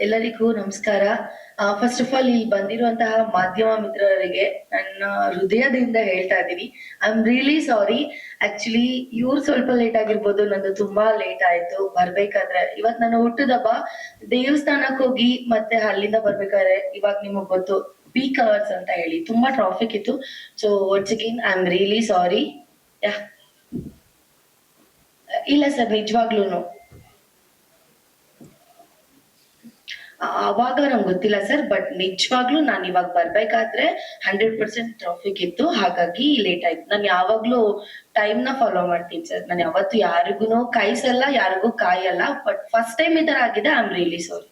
ಎಲ್ಲರಿಗೂ ನಮಸ್ಕಾರ. First of all ಇಲ್ಲಿ ಬಂದಿರುವಂತಹ ಮಾಧ್ಯಮ ಮಿತ್ರರಿಗೆ ನನ್ನ ಹೃದಯದಿಂದ ಹೇಳ್ತಾ ಇದ್ದೀನಿ, I am really sorry. Actually ಇವ್ರು ಸ್ವಲ್ಪ ಲೇಟ್ ಆಗಿರ್ಬೋದು, ನಂದು ತುಂಬಾ ಲೇಟ್ ಆಯ್ತು ಬರ್ಬೇಕಾದ್ರೆ. ಇವತ್ ನಾನು ಹುಟ್ಟದ ಹಬ್ಬ, ದೇವಸ್ಥಾನಕ್ಕೆ ಹೋಗಿ ಮತ್ತೆ ಅಲ್ಲಿಂದ ಬರ್ಬೇಕಾದ್ರೆ ಇವಾಗ ನಿಮಗ್ ಗೊತ್ತು ಪೀಕ್ ಅವರ್ಸ್ ಅಂತ ಹೇಳಿ ತುಂಬಾ ಟ್ರಾಫಿಕ್ ಇತ್ತು. So once again I am really sorry. Yeah ಇಲ್ಲ ಸರ್, ನಿಜವಾಗ್ಲೂನು ಅವಾಗ ನಂಗೆ ಗೊತ್ತಿಲ್ಲ ಸರ್, ಬಟ್ ನಿಜವಾಗ್ಲೂ ನಾನು ಇವಾಗ ಬರ್ಬೇಕಾದ್ರೆ 100% ಟ್ರಾಫಿಕ್ ಇತ್ತು, ಹಾಗಾಗಿ ಲೇಟ್ ಆಯ್ತು. ನಾನು ಯಾವಾಗ್ಲೂ ಟೈಮ್ ನ ಫಾಲೋ ಮಾಡ್ತೀನಿ ಸರ್. ನಾನು ಯಾವತ್ತು ಯಾರಿಗೂ ಕಾಯಿಸಲ್ಲ, ಯಾರಿಗೂ ಕಾಯಲ್ಲ. ಬಟ್ ಫಸ್ಟ್ ಟೈಮ್ ಈ ತರ ಆಗಿದೆ, I am really sorry.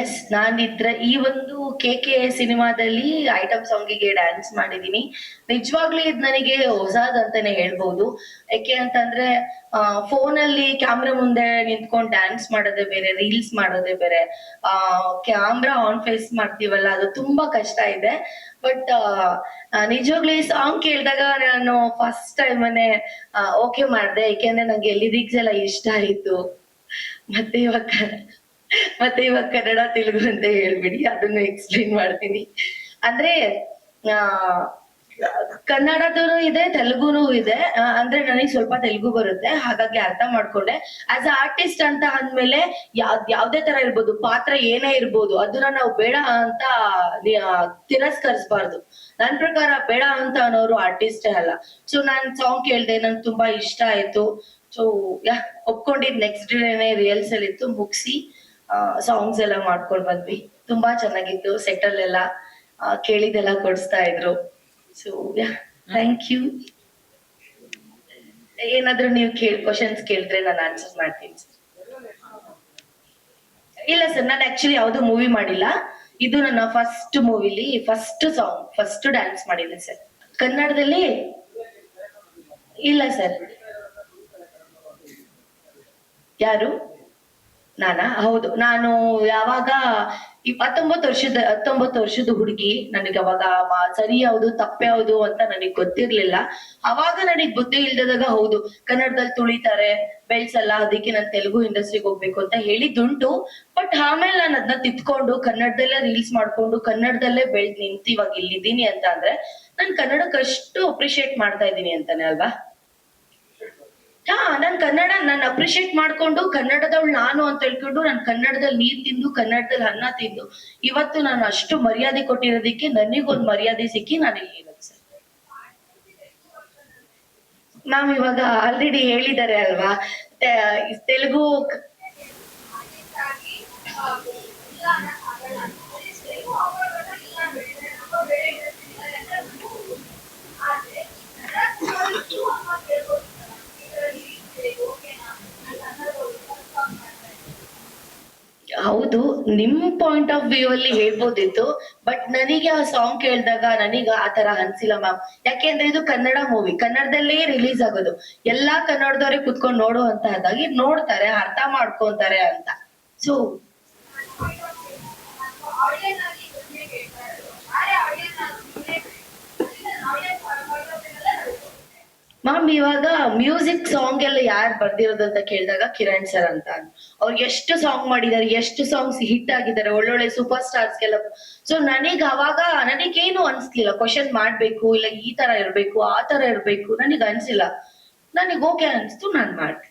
Yes, ನಾನಿದ್ರೆ ಈ ಒಂದು ಕೆ ಸಿನಿಮಾದಲ್ಲಿ ಐಟಮ್ ಸಾಂಗಿಗೆ ಡ್ಯಾನ್ಸ್ ಮಾಡಿದೀನಿ. ನಿಜವಾಗ್ಲೂ ಇದು ನನಗೆ ಹೊಸದಂತಾನೆ ಹೇಳ್ಬಹುದು. ಯಾಕೆ ಅಂತಂದ್ರೆ ಫೋನ್ ಅಲ್ಲಿ ಕ್ಯಾಮ್ರಾ ಮುಂದೆ ನಿಂತ್ಕೊಂಡು ಡ್ಯಾನ್ಸ್ ಮಾಡೋದೇ ಬೇರೆ, ರೀಲ್ಸ್ ಮಾಡೋದೇ ಬೇರೆ. ಕ್ಯಾಮ್ರಾ ಆನ್ ಫೇಸ್ ಮಾಡ್ತೀವಲ್ಲ, ಅದು ತುಂಬಾ ಕಷ್ಟ ಇದೆ. ಬಟ್ ನಿಜವಾಗ್ಲೂ ಈ ಸಾಂಗ್ ಕೇಳಿದಾಗ ನಾನು ಫಸ್ಟ್ ಟೈಮನೆ ಓಕೆ ಮಾಡ್ದೆ, ಯಾಕೆಂದ್ರೆ ನಂಗೆ ಲಿರಿಕ್ಸ್ ಎಲ್ಲ ಇಷ್ಟ ಆಯ್ತು. ಮತ್ತೆ ಇವಾಗ ಕನ್ನಡ ತೆಲುಗು ಅಂತ ಹೇಳ್ಬಿಡಿ, ಅದನ್ನು ಎಕ್ಸ್ಪ್ಲೈನ್ ಮಾಡ್ತೀನಿ. ಅಂದ್ರೆ ಆ ಕನ್ನಡದೂ ಇದೆ, ತೆಲುಗುನು ಇದೆ. ಅಂದ್ರೆ ನನಗೆ ಸ್ವಲ್ಪ ತೆಲುಗು ಬರುತ್ತೆ, ಹಾಗಾಗಿ ಅರ್ಥ ಮಾಡ್ಕೊಂಡೆ. ಆಸ್ ಅ ಆರ್ಟಿಸ್ಟ್ ಅಂತ ಅಂದ್ಮೇಲೆ ಯಾವ್ದೇ ತರ ಇರ್ಬೋದು, ಪಾತ್ರ ಏನೇ ಇರ್ಬೋದು, ಅದನ್ನ ನಾವು ಬೇಡ ಅಂತ ತಿರಸ್ಕರಿಸಬಾರ್ದು. ನನ್ ಪ್ರಕಾರ ಬೇಡ ಅಂತ ಅನ್ನೋರು ಆರ್ಟಿಸ್ಟೇ ಅಲ್ಲ. ಸೊ ನಾನ್ ಸಾಂಗ್ ಕೇಳ್ದೆ, ನನ್ಗೆ ತುಂಬಾ ಇಷ್ಟ ಆಯ್ತು. ಸೊ ಒಪ್ಕೊಂಡಿದ್ ನೆಕ್ಸ್ಟ್ ಡೇನೆ ರಿಹರ್ಸಲ್ ಇತ್ತು, ಮುಗಿಸಿ ಸಾಂಗ್ಸ್ ಎಲ್ಲ ಮಾಡ್ಕೊಂಡ್ ಬಂದ್ವಿ. ತುಂಬಾ ಚೆನ್ನಾಗಿತ್ತು. ಸೆಟಲ್ ಎಲ್ಲ ಕೇಳಿದೆಲ್ಲ ಕೊಡಿಸ್ತಾ ಇದ್ರು. So thank you. ಏನಾದ್ರು ನೀವು ಕ್ವಶನ್ಸ್ ಕೇಳಿದ್ರೆ ನಾನು ಆನ್ಸರ್ ಮಾಡ್ತೀನಿ ಸರ್. ಇಲ್ಲ ಸರ್, ನಾನು ಆಕ್ಚುಲಿ ಯಾವ್ದು ಮೂವಿ ಮಾಡಿಲ್ಲ. ಇದು ನನ್ನ ಫಸ್ಟ್ ಮೂವಿಲಿ ಫಸ್ಟ್ ಸಾಂಗ್, ಫಸ್ಟ್ ಡ್ಯಾನ್ಸ್ ಮಾಡಿದೆ ಸರ್ ಕನ್ನಡದಲ್ಲಿ. ಇಲ್ಲ ಸರ್. ಯಾರು? ನಾನಾ? ಹೌದು, ನಾನು ಯಾವಾಗ 19 ವರ್ಷದ ಹುಡುಗಿ. ನನಗೆ ಅವಾಗ ಸರಿ ಯಾವ್ದು ತಪ್ಪೆ ಯಾವ್ದು ಅಂತ ನನಗ್ ಗೊತ್ತಿರ್ಲಿಲ್ಲ. ಅವಾಗ ನನಗ್ ಬುದ್ಧಿ ಇಲ್ದಾಗ ಹೌದು ಕನ್ನಡದಲ್ಲಿ ತುಳಿತಾರೆ, ಬೆಳ್ಸಲ್ಲ, ಅದಕ್ಕೆ ನಾನು ತೆಲುಗು ಇಂಡಸ್ಟ್ರಿಗೆ ಹೋಗ್ಬೇಕು ಅಂತ ಹೇಳಿದ್ದುಂಟು. ಬಟ್ ಆಮೇಲೆ ನಾನು ಅದನ್ನ ತಿತ್ಕೊಂಡು ಕನ್ನಡದಲ್ಲೇ ರೀಲ್ಸ್ ಮಾಡ್ಕೊಂಡು ಕನ್ನಡದಲ್ಲೇ ಬೆಳ್ದ್ ನಿಂತು ಇವಾಗ ಇಲ್ಲಿದ್ದೀನಿ ಅಂತ ಅಂದ್ರೆ ನಾನ್ ಕನ್ನಡಕ್ಕೆ ಅಷ್ಟು ಅಪ್ರಿಶಿಯೇಟ್ ಮಾಡ್ತಾ ಇದ್ದೀನಿ ಅಂತಾನೆ ಅಲ್ವಾ? ನಾನ್ ಕನ್ನಡ ನಾನು ಅಪ್ರಿಶಿಯೇಟ್ ಮಾಡ್ಕೊಂಡು ಕನ್ನಡದವಳು ನಾನು ಅಂತ ಹೇಳ್ಕೊಂಡು ನಾನು ಕನ್ನಡದಲ್ಲಿ ನೀರ್ ತಿಂದು ಕನ್ನಡದಲ್ಲಿ ಅನ್ನ ತಿಂದು ಇವತ್ತು ನಾನು ಅಷ್ಟು ಮರ್ಯಾದೆ ಕೊಟ್ಟಿರೋದಕ್ಕೆ ನನಗೊಂದು ಮರ್ಯಾದೆ ಸಿಕ್ಕಿ ನಾನು ಇಲ್ಲಿ ಇರೋದು ಸರ್. ಮ್ಯಾಮ್ ಇವಾಗ ಆಲ್ರೆಡಿ ಹೇಳಿದ್ದಾರೆ ಅಲ್ವಾ, ತೆಲುಗು ಹೌದು, ನಿಮ್ ಪಾಯಿಂಟ್ ಆಫ್ ವ್ಯೂ ಅಲ್ಲಿ ಹೇಳ್ಬೋದಿತ್ತು. ಬಟ್ ನನಗೆ ಆ ಸಾಂಗ್ ಕೇಳಿದಾಗ ನನಗ ಆ ತರ ಅನ್ಸಿಲ್ಲ ಮ್ಯಾಮ್. ಯಾಕೆಂದ್ರೆ ಇದು ಕನ್ನಡ ಮೂವಿ, ಕನ್ನಡದಲ್ಲೇ ರಿಲೀಸ್ ಆಗೋದು. ಎಲ್ಲಾ ಕನ್ನಡದವ್ರೆ ಕುತ್ಕೊಂಡು ನೋಡುವಂತಹದ್ದಾಗಿ ನೋಡ್ತಾರೆ, ಅರ್ಥ ಮಾಡ್ಕೊಂತಾರೆ ಅಂತ. ಸೊ ಮ್ಯಾಮ್ ಇವಾಗ ಮ್ಯೂಸಿಕ್ ಸಾಂಗ್ ಎಲ್ಲ ಯಾರು ಬರ್ದಿರೋದು ಅಂತ ಕೇಳಿದಾಗ ಕಿರಣ್ ಸರ್ ಅಂತ. ಅವ್ರು ಎಷ್ಟು ಸಾಂಗ್ ಮಾಡಿದ್ದಾರೆ, ಎಷ್ಟು ಸಾಂಗ್ಸ್ ಹಿಟ್ ಆಗಿದ್ದಾರೆ, ಒಳ್ಳೊಳ್ಳೆ ಸೂಪರ್ ಸ್ಟಾರ್ಸ್ಗೆಲ್ಲ. ಸೊ ನನಗ್ ಅವಾಗ ನನಗೇನು ಅನ್ಸ್ಲಿಲ್ಲ ಕ್ವಶನ್ ಮಾಡ್ಬೇಕು, ಇಲ್ಲ ಈ ತರ ಇರ್ಬೇಕು ಆ ತರ ಇರ್ಬೇಕು ನನಗ್ ಅನ್ಸಿಲ್ಲ. ನನಗ್ ಓಕೆ ಅನ್ಸ್ತು, ನಾನ್ ಮಾಡ್ದೆ.